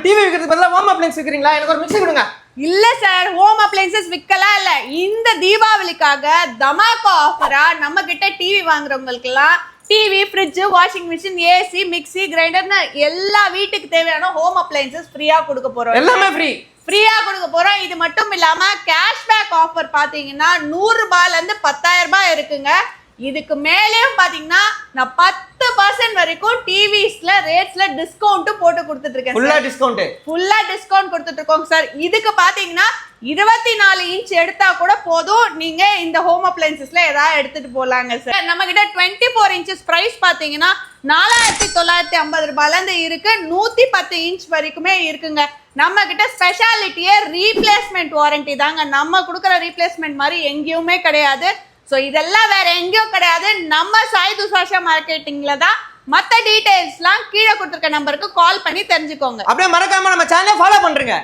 TV விக்கிறதுக்கு பதிலா home appliances விக்கிறீங்களா? எனக்கு ஒரு மிக்ஸி கொடுங்க. இல்ல சார், ஹோம் அப்ளையன்சஸ் விக்கலாம் இல்ல. இந்த தீபாவளிக்காக தமாகா ஆஃபரா நம்ம கிட்ட டிவி வாங்குறவங்களுக்குலாம் TV, fridge, washing machine, AC, mixie, கிரைண்டர்னு எல்லா வீட்டுக்கு தேவையான ஹோம் அப்ளையன்சஸ் ஃப்ரீயா கொடுக்க போறோம். எல்லாமே ஃப்ரீயா கொடுக்க போறோம். இது மட்டும் இல்லாம கேஷ்பேக் ஆஃபர் பாத்தீங்கன்னா 100 ரூபாயில இருந்து 10,000 ரூபாய் இருக்குங்க. இதுக்கு மேலேயும் பாத்தீங்கன்னா நான் 10% வரைக்கும் டிவிஸ்ல ரேட்ஸ்ல டிஸ்கவுண்ட் போட்டு கொடுத்துட்டு இருக்கேன். ஃபுல்லா டிஸ்கவுண்ட் கொடுத்துட்டு இருக்கோம் சார். இதுக்கு பாத்தீங்கன்னா 24 இன்ச் எடுத்தா கூட போதும், நீங்க இந்த ஹோம் அப்ளையன்சஸ்ல ஏதாவது எடுத்துட்டு போலாங்க சார். நம்ம கிட்ட 24 இன்ச்சஸ் பிரைஸ் பாத்தீங்கன்னா 4950 ரூபாயில இருந்து இருக்கு. 110 இன்ச் வரைக்குமே இருக்குங்க. நம்ம கிட்ட ஸ்பெஷாலிட்டியே ரீப்ளேஸ்மெண்ட் வாரண்டி தாங்க. நம்ம கொடுக்குற ரீப்ளேஸ்மெண்ட் மாதிரி எங்கேயுமே கிடையாது. ஸோ இதெல்லாம் வேற எங்கேயும் கிடையாது, நம்ம சாய் துஷாஷா மார்க்கெட்டிங்ல தான். மற்ற டீடைல்ஸ்லாம் கீழே கொடுத்துருக்க நம்பருக்கு கால் பண்ணி தெரிஞ்சுக்கோங்க. அப்படியே மறக்காம நம்ம சேனலை ஃபாலோ பண்றீங்க.